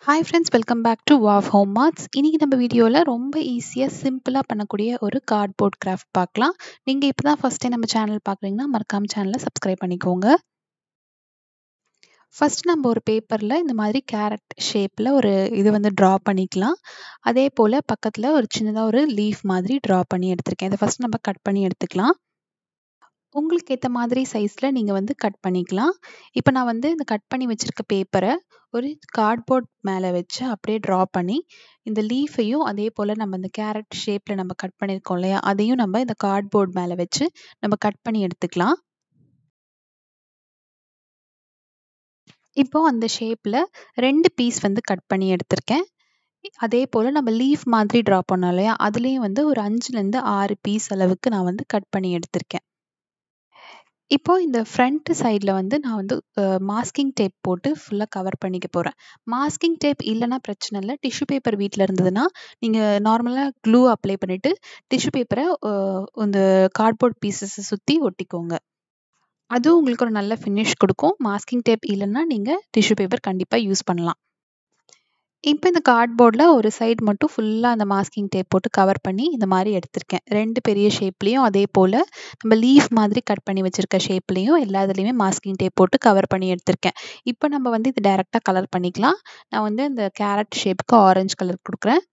Hi friends, welcome back to Wow Home Arts. இன்னைக்கு நம்ம வீடியோவில் ரொம்ப ஈஸியாக சிம்பிளாக பண்ணக்கூடிய ஒரு கார்ட்போர்ட் கிராஃப்ட் பார்க்கலாம். நீங்கள் இப்போ தான் ஃபஸ்ட் டைம் நம்ம சேனல் பார்க்குறீங்கன்னா மறக்காம சேனலை சப்ஸ்கிரைப் பண்ணிக்கோங்க. ஃபர்ஸ்ட் நம்ம ஒரு பேப்பரில் இந்த மாதிரி கேரட் ஷேப்பில் ஒரு இது ட்ரா பண்ணிக்கலாம். அதே போல் பக்கத்தில் ஒரு சின்னதாக ஒரு லீஃப் மாதிரி ட்ரா பண்ணி எடுத்திருக்கேன். இதை ஃபஸ்ட் நம்ம கட் பண்ணி எடுத்துக்கலாம். உங்களுக்கு ஏற்ற மாதிரி சைஸில் நீங்கள் கட் பண்ணிக்கலாம். இப்போ நான் இந்த கட் பண்ணி வச்சுருக்க பேப்பரை ஒரு கார்ட்போர்ட் மேலே வச்சு அப்படியே ட்ரா பண்ணி இந்த லீஃபையும் அதே போல் நம்ம இந்த கேரட் ஷேப்பில் நம்ம கட் பண்ணியிருக்கோம் இல்லையா, அதையும் நம்ம இந்த கார்ட்போர்ட் மேலே வச்சு நம்ம கட் பண்ணி எடுத்துக்கலாம். இப்போ அந்த ஷேப்பில் 2 பீஸ் கட் பண்ணி எடுத்திருக்கேன். அதே போல் நம்ம லீஃப் மாதிரி ட்ரா பண்ணோம் இல்லையா, அதுலேயும் ஒரு 5லேருந்து 6 பீஸ் அளவுக்கு நான் கட் பண்ணி எடுத்திருக்கேன். இப்போ இந்த ஃப்ரண்ட் சைடில் நான் மாஸ்கிங் டேப் போட்டு ஃபுல்லாக கவர் பண்ணிக்க போகிறேன். மாஸ்கிங் டேப் இல்லைன்னா பிரச்சனை இல்லை. டிஷ்யூ பேப்பர் வீட்டில் இருந்ததுன்னா நீங்கள் நார்மலாக க்ளூ அப்ளை பண்ணிவிட்டு டிஷ்யூ பேப்பரை இந்த கார்ட்போர்ட் பீசஸை சுற்றி ஒட்டிக்கோங்க. அதுவும் உங்களுக்கு ஒரு நல்ல ஃபினிஷ் கொடுக்கும். மாஸ்கிங் டேப் இல்லைன்னா நீங்கள் டிஷ்யூ பேப்பர் கண்டிப்பாக யூஸ் பண்ணலாம். இப்போ இந்த கார்ட்போர்டில் ஒரு சைடு மட்டும் ஃபுல்லாக அந்த மாஸ்கிங் டேப் போட்டு கவர் பண்ணி இந்த மாதிரி எடுத்திருக்கேன். 2 பெரிய ஷேப்லேயும் அதே போல் நம்ம லீஃப் மாதிரி கட் பண்ணி வச்சுருக்க ஷேப்லேயும் எல்லா இதுலேயுமே மாஸ்கிங் டேப் போட்டு கவர் பண்ணி எடுத்திருக்கேன். இப்போ நம்ம இது டைரெக்டாக கலர் பண்ணிக்கலாம். நான் இந்த கேரட் ஷேப்புக்கு ஆரஞ்சு கலர் கொடுக்குறேன்.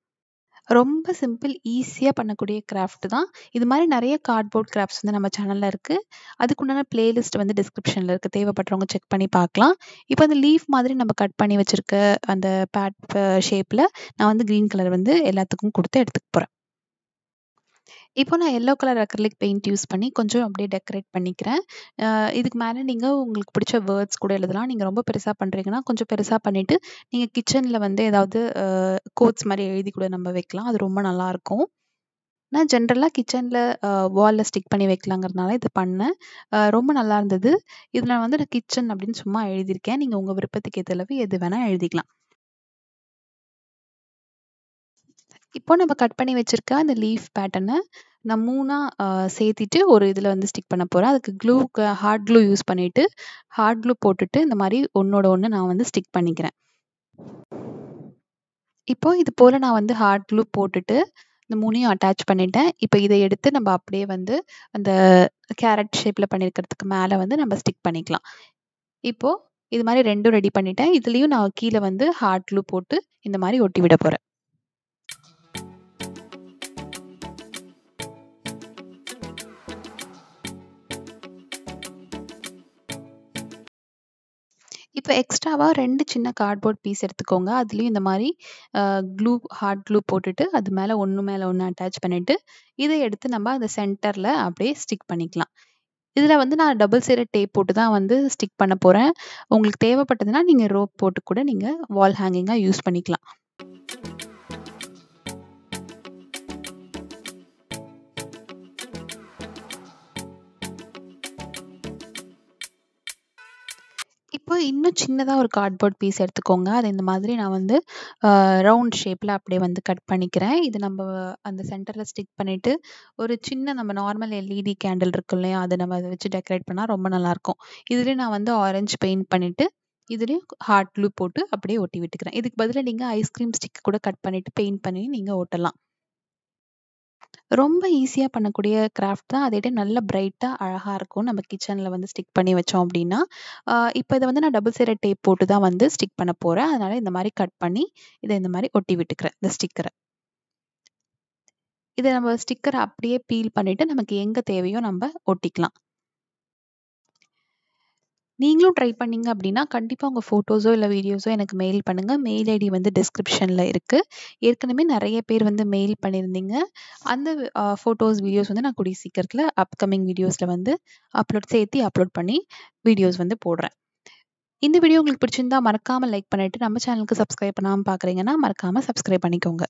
ரொம்ப சிம்பிள், ஈஸியாக பண்ணக்கூடிய கிராஃப்ட் தான். இது மாதிரி நிறைய கார்ட்போர்ட் கிராஃப்ட்ஸ் நம்ம சேனலில் இருக்குது. அதுக்குண்டான பிளேலிஸ்ட் டிஸ்கிரிப்ஷனில் இருக்குது. தேவைப்படுறவங்க செக் பண்ணி பார்க்கலாம். இப்போ அந்த லீஃப் மாதிரி நம்ம கட் பண்ணி வச்சுருக்க அந்த ஷேப்பில் நான் க்ரீன் கலர் எல்லாத்துக்கும் கொடுத்து எடுத்துக்க போகிறேன். இப்போ நான் yellow colour acrylic paint use பண்ணி கொஞ்சம் அப்படியே டெக்கரேட் பண்ணிக்கிறேன். இதுக்கு மேலே நீங்கள் உங்களுக்கு பிடிச்ச வேர்ட்ஸ் கூட எழுதலாம். நீங்கள் ரொம்ப பெருசாக பண்ணுறீங்கன்னா கொஞ்சம் பெருசாக பண்ணிவிட்டு நீங்கள் கிச்சனில் ஏதாவது கோட்ஸ் மாதிரி எழுதி கூட நம்ம வைக்கலாம். அது ரொம்ப நல்லாயிருக்கும். நான் ஜென்ரலாக கிச்சனில் வாலில் ஸ்டிக் பண்ணி வைக்கலாங்கிறதுனால இது பண்ணேன். ரொம்ப நல்லா இருந்தது. இதில் நான் கிச்சன் அப்படின்னு சும்மா எழுதியிருக்கேன். நீங்கள் உங்கள் விருப்பத்துக்கு ஏற்ற அளவு எது வேணால் எழுதிக்கலாம். இப்போ நம்ம கட் பண்ணி வச்சிருக்க அந்த லீஃப் பேட்டர்னை நான் 3ஆ சேர்த்திட்டு ஒரு இதில் ஸ்டிக் பண்ண போகிறேன். அதுக்கு ஹார்ட் க்ளூ யூஸ் பண்ணிவிட்டு ஹார்ட் க்ளூ போட்டுட்டு இந்த மாதிரி ஒன்னோட ஒன்று நான் ஸ்டிக் பண்ணிக்கிறேன். இப்போ இது போல் நான் ஹார்ட் க்ளூ போட்டுட்டு இந்த 3யும் அட்டாச் பண்ணிட்டேன். இப்போ இதை எடுத்து நம்ம அப்படியே அந்த கேரட் ஷேப்பில் பண்ணியிருக்கிறதுக்கு மேலே நம்ம ஸ்டிக் பண்ணிக்கலாம். இப்போ இது மாதிரி 2ம் ரெடி பண்ணிட்டேன். இதுலேயும் நான் கீழே ஹார்ட் க்ளூ போட்டு இந்த மாதிரி ஒட்டி விட போகிறேன். இப்போ எக்ஸ்ட்ராவா 2 சின்ன கார்ட்போர்ட் பீஸ் எடுத்துக்கோங்க. அதுலயும் இந்த மாரி ஹார்ட் க்ளூ போட்டுட்டு அது மேல ஒண்ணு அட்டாச் பண்ணிட்டு, இத எடுத்து நம்ம அந்த சென்டர்ல அப்படியே ஸ்டிக் பண்ணிக்கலாம். இதுல நான் டபுள் சைடட் டேப் போட்டு தான் ஸ்டிக் பண்ண போறேன். உங்களுக்கு தேவைப்பட்டதுன்னா நீங்க ரோப் போட்டு கூட நீங்க வால் ஹேங்கிங்கா யூஸ் பண்ணிக்கலாம். இப்போ இன்னும் சின்னதா ஒரு கார்ட்போர்ட் பீஸ் எடுத்துக்கோங்க. அத இந்த மாதிரி நான் ரவுண்ட் ஷேப்ல அப்படியே கட் பண்ணிக்கிறேன். இது நம்ம அந்த சென்டர்ல ஸ்டிக் பண்ணிட்டு, ஒரு சின்ன நம்ம நார்மல் எல்இடி கேண்டில் இருக்கு இல்லையா? அத நம்ம அத வச்சு டெக்கரேட் பண்ணா ரொம்ப நல்லாயிருக்கும். இதுலயும் நான் ஆரஞ்சு பெயிண்ட் பண்ணிட்டு, இதுலயும் ஹார்ட் க்ளூ போட்டு அப்படியே ஒட்டி விட்டுக்கிறேன். இதுக்கு பதிலா நீங்க ஐஸ்கிரீம் ஸ்டிக் கூட கட் பண்ணிட்டு பெயிண்ட் பண்ணி நீங்க ஒட்டலாம். ரொம்ப ஈஸியா பண்ணக்கூடிய கிராஃப்ட் தான். அதே டைம் நல்ல பிரைட்டா அழகா இருக்கும். நம்ம கிச்சன்ல ஸ்டிக் பண்ணி வச்சோம் அப்டின்னா. இப்ப இத நான் டபுள் சைடட் டேப் போட்டு தான் ஸ்டிக் பண்ண போறேன். அதனால இந்த மாரி கட் பண்ணி, இத இந்த மாரி ஒட்டி விட்டுக்கிறேன். இந்த ஸ்டிக்கர. இத நம்ம ஸ்டிக்கர அப்படியே பீல் பண்ணிட்டு, நமக்கு எங்க தேவையோ நம்ப ஒட்டிக்கலாம். நீங்களும் ட்ரை பண்ணீங்க அப்படின்னா, கண்டிப்பா உங்க ஃபோட்டோஸோ, இல்ல வீடியோஸோ எனக்கு மெயில் பண்ணுங்க. மெயில் ஐடி டிஸ்கிரிப்ஷன்ல இருக்கு. ஏற்கனவே நெறைய பேர் மெயில் பண்ணியிருந்தீங்க. அந்த ஃபோட்டோஸ், வீடியோஸ் நான் கூடிய சீக்கிரத்தில அப்கமிங் வீடியோஸ்ல அப்லோட் பண்ணி வீடியோஸ் போடுறேன். இந்த வீடியோ உங்களுக்கு பிடிச்சிருந்தா மறக்காம லைக் பண்ணிட்டு, நம்ம சேனலுக்கு சப்ஸ்கிரைப் பண்ணாம பார்க்குறீங்கன்னா, மறக்காம சப்ஸ்கிரைப் பண்ணிக்கோங்க.